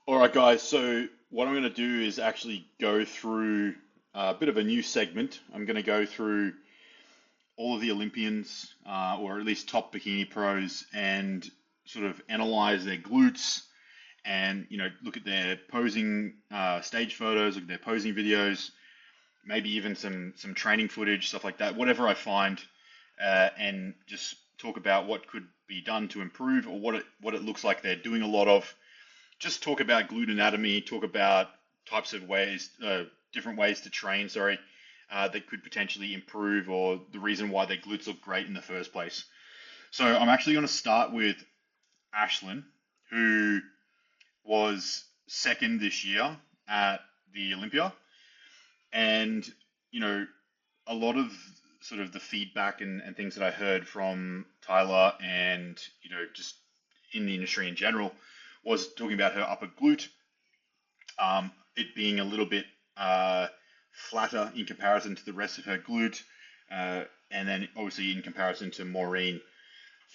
All right, guys. So what I'm going to do is actually go through a bit of a new segment. I'm going to go through all of the Olympians, or at least top bikini pros, and sort of analyze their glutes and look at their posing stage photos, look at their posing videos, maybe even some training footage, stuff like that. Whatever I find, and just talk about what could be done to improve or what it looks like they're doing a lot of. Just talk about glute anatomy, talk about types of ways, different ways to train, sorry, that could potentially improve or the reason why their glutes look great in the first place. So I'm actually going to start with Ashlyn, who was second this year at the Olympia. And, you know, a lot of sort of the feedback and things that I heard from Tyler and, just in the industry in general was talking about her upper glute, it being a little bit flatter in comparison to the rest of her glute, and then obviously in comparison to Maureen,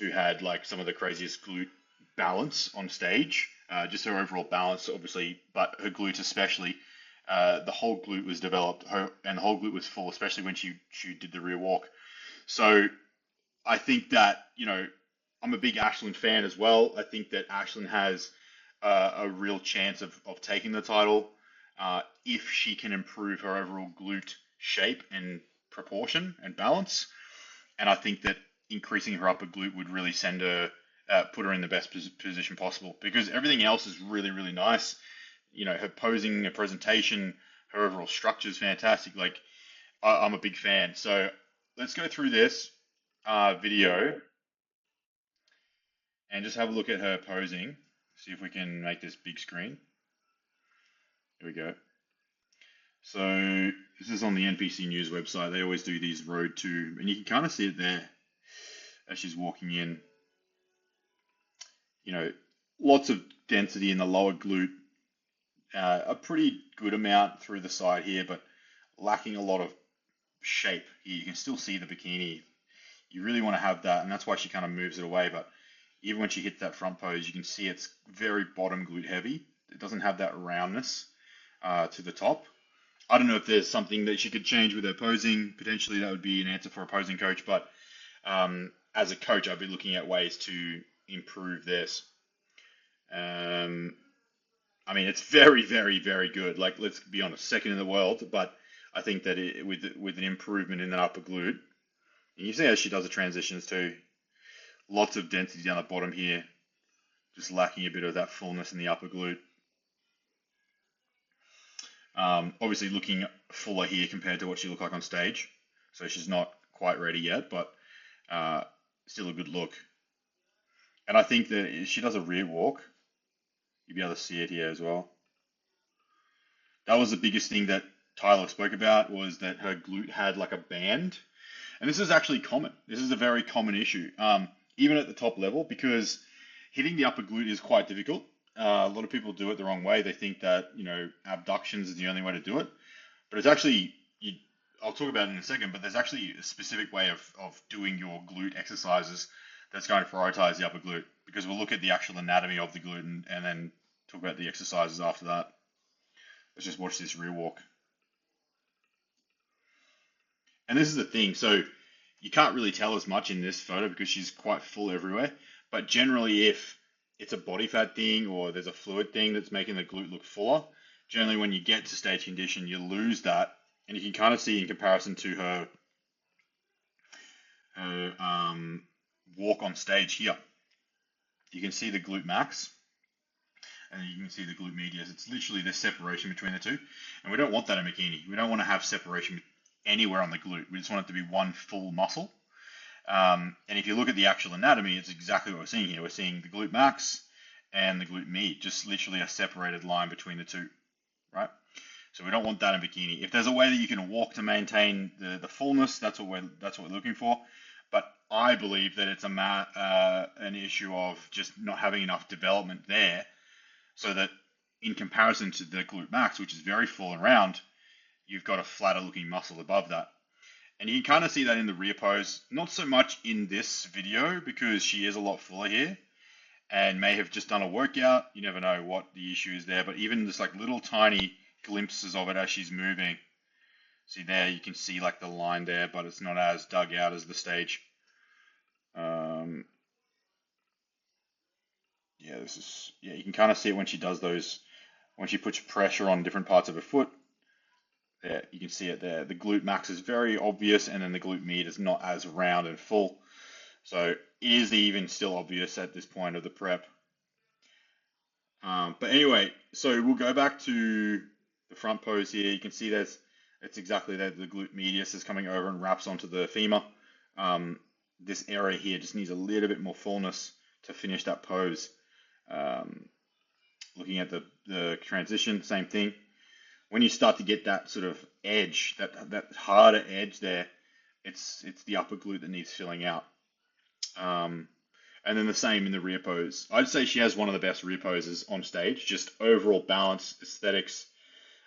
who had like some of the craziest glute balance on stage, just her overall balance, obviously, but her glute especially. The whole glute was developed, and the whole glute was full, especially when she did the rear walk. So I think that I'm a big Ashlyn fan as well. I think that Ashlyn has a real chance of taking the title if she can improve her overall glute shape and proportion and balance. And I think that increasing her upper glute would really send her, put her in the best position possible because everything else is really, really nice. Her posing, her presentation, her overall structure is fantastic. Like, I'm a big fan. So let's go through this video and just have a look at her posing. See if we can make this big screen. Here we go. So this is on the NPC News website. They always do these road to, and you can kind of see it there as she's walking in. Lots of density in the lower glute, a pretty good amount through the side here, but lacking a lot of shape here. You can still see the bikini. You really want to have that, and that's why she kind of moves it away. But even when she hits that front pose, you can see it's very bottom glute heavy. It doesn't have that roundness to the top. I don't know if there's something that she could change with her posing. Potentially that would be an answer for a posing coach, but as a coach, I'd be looking at ways to improve this. I mean, it's very, very, very good. Like, let's be honest, second in the world, but I think that with an improvement in that upper glute, and you see how she does the transitions too. Lots of density down the bottom here, just lacking a bit of that fullness in the upper glute. Obviously looking fuller here compared to what she looked like on stage. So she's not quite ready yet, but still a good look. And I think that if she does a rear walk, you'll be able to see it here as well. That was the biggest thing that Tyler spoke about, was that her glute had like a band. And this is actually common. This is a very common issue, even at the top level, because hitting the upper glute is quite difficult. A lot of people do it the wrong way. They think that, abductions is the only way to do it. But it's actually, I'll talk about it in a second, but there's actually a specific way of doing your glute exercises that's going to prioritize the upper glute, because we'll look at the actual anatomy of the glute and then talk about the exercises after that. Let's just watch this rear walk. And this is the thing. So you can't really tell as much in this photo because she's quite full everywhere. But generally, if it's a body fat thing or there's a fluid thing that's making the glute look fuller, generally when you get to stage condition, you lose that. And you can kind of see in comparison to her walk on stage here. You can see the glute max and you can see the glute medius. It's literally the separation between the two. And we don't want that in bikini. We don't want to have separation anywhere on the glute. We just want it to be one full muscle. And if you look at the actual anatomy, it's exactly what we're seeing here. We're seeing the glute max and the glute med, just literally a separated line between the two, right? So we don't want that in bikini. If there's a way that you can walk to maintain the fullness, that's what we're looking for. But I believe that it's an issue of just not having enough development there, so that in comparison to the glute max, which is very full and round, you've got a flatter looking muscle above that. And you can kind of see that in the rear pose, not so much in this video because she is a lot fuller here. and may have just done a workout. You never know what the issue is there, but even just like little tiny glimpses of it as she's moving. See there, you can see like the line there, but it's not as dug out as the stage. Yeah, you can kind of see it when she does those, when she puts pressure on different parts of her foot. There, you can see it there. The glute max is very obvious, and then the glute med is not as round and full. So is even still obvious at this point of the prep. But anyway, so we'll go back to the front pose here. You can see it's exactly that the glute medius is coming over and wraps onto the femur. This area here just needs a little bit more fullness to finish that pose. Looking at the transition, same thing. When you start to get that sort of edge, that harder edge there, it's the upper glute that needs filling out. And then the same in the rear pose. I'd say she has one of the best rear poses on stage. Just overall balance, aesthetics.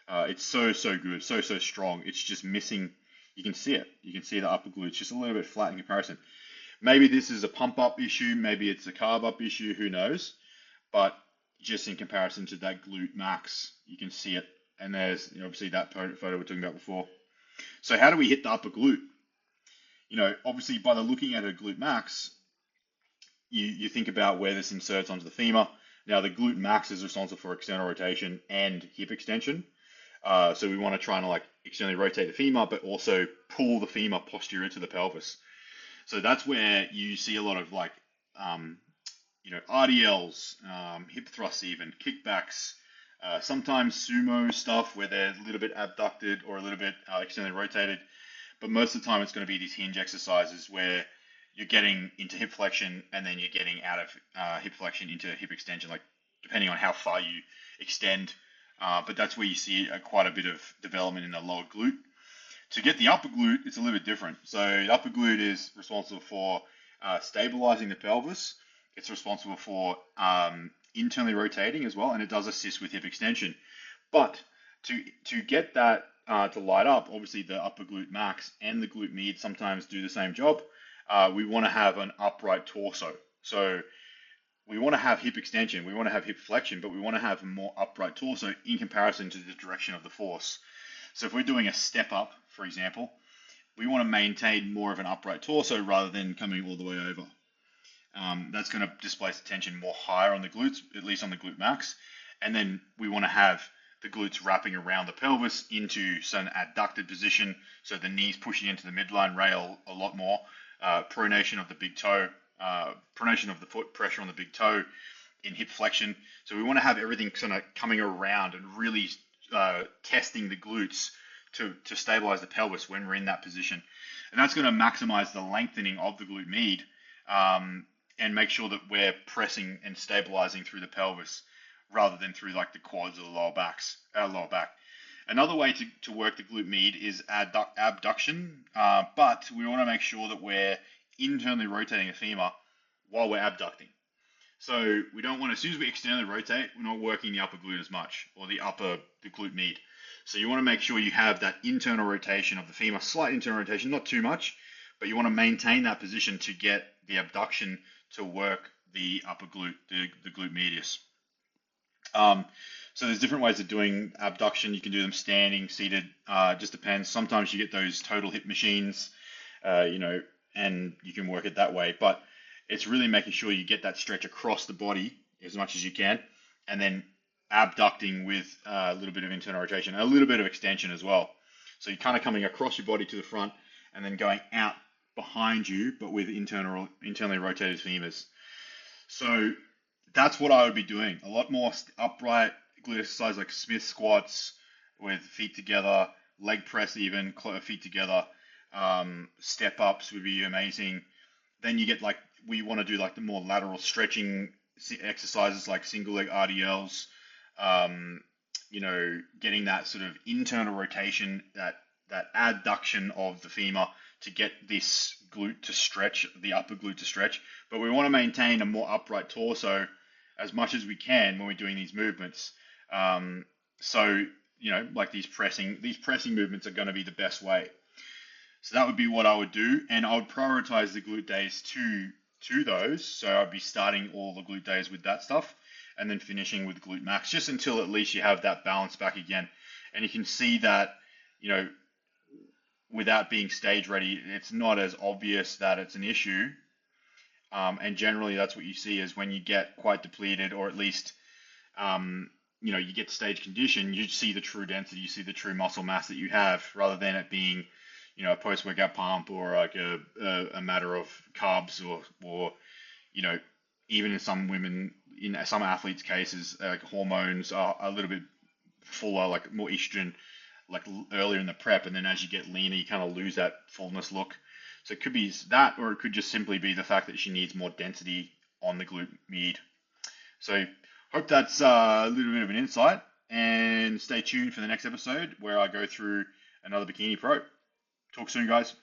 It's so good, so strong. It's just missing. You can see it. You can see the upper glute. It's just a little bit flat in comparison. Maybe this is a pump up issue. Maybe it's a carb up issue. Who knows? But just in comparison to that glute max, you can see it. And there's obviously that photo we were talking about before. So how do we hit the upper glute? Obviously by the looking at a glute max, you think about where this inserts onto the femur. Now the glute max is responsible for external rotation and hip extension. So we want to try and like externally rotate the femur, but also pull the femur posterior to the pelvis. So that's where you see a lot of like, RDLs, hip thrusts, even kickbacks. Sometimes sumo stuff where they're a little bit abducted or a little bit externally rotated, but most of the time it's going to be these hinge exercises where you're getting into hip flexion and then you're getting out of hip flexion into hip extension, like depending on how far you extend. But that's where you see quite a bit of development in the lower glute. To get the upper glute, it's a little bit different. So the upper glute is responsible for stabilizing the pelvis. It's responsible for internally rotating as well, and it does assist with hip extension. But to get that to light up, obviously the upper glute max and the glute med sometimes do the same job. We want to have an upright torso. So we want to have hip extension, we want to have hip flexion, but we want to have a more upright torso in comparison to the direction of the force. So if we're doing a step up, for example, we want to maintain more of an upright torso rather than coming all the way over. That's going to displace the tension more higher on the glutes, at least on the glute max. And then we want to have the glutes wrapping around the pelvis into some adducted position, so the knees pushing into the midline rail a lot more, pronation of the big toe, pronation of the foot, pressure on the big toe in hip flexion. So we want to have everything kind of coming around and really testing the glutes to stabilize the pelvis when we're in that position. And that's going to maximize the lengthening of the glute med and make sure that we're pressing and stabilizing through the pelvis rather than through like the quads or the lower back. Another way to work the glute med is abduction, but we want to make sure that we're internally rotating the femur while we're abducting. So we don't want to, as soon as we externally rotate, we're not working the upper glute as much, or the glute med. So you want to make sure you have that internal rotation of the femur, slight internal rotation, not too much, but you want to maintain that position to get the abduction to work the upper glute, the glute medius. So there's different ways of doing abduction. You can do them standing, seated, just depends. Sometimes you get those total hip machines, and you can work it that way. But it's really making sure you get that stretch across the body as much as you can, and then abducting with a little bit of internal rotation, a little bit of extension as well. So you're kind of coming across your body to the front and then going out behind you, but with internally rotated femurs. So that's what I would be doing. A lot more upright glute exercise like Smith squats with feet together, leg press even, feet together. Step ups would be amazing. Then you get we want to do the more lateral stretching exercises like single leg RDLs, getting that sort of internal rotation, that adduction of the femur to get this glute to stretch, the upper glute to stretch. But we want to maintain a more upright torso as much as we can when we're doing these movements. These pressing movements are going to be the best way. So that would be what I would do, and I would prioritize the glute days to to those. So I'd be starting all the glute days with that stuff and then finishing with glute max, just until at least you have that balance back again. And you can see that, without being stage ready, it's not as obvious that it's an issue. And generally that's what you see is when you get quite depleted, or at least, you get stage condition, you see the true density, you see the true muscle mass that you have, rather than it being, a post-workout pump, or like a matter of carbs, or even in some women, in some athletes' cases, like hormones are a little bit fuller, like more estrogen, like earlier in the prep, and then as you get leaner, you kind of lose that fullness look. So it could be that, or it could just simply be the fact that she needs more density on the glute med. So hope that's a little bit of an insight, and stay tuned for the next episode where I go through another Bikini Pro. Talk soon, guys.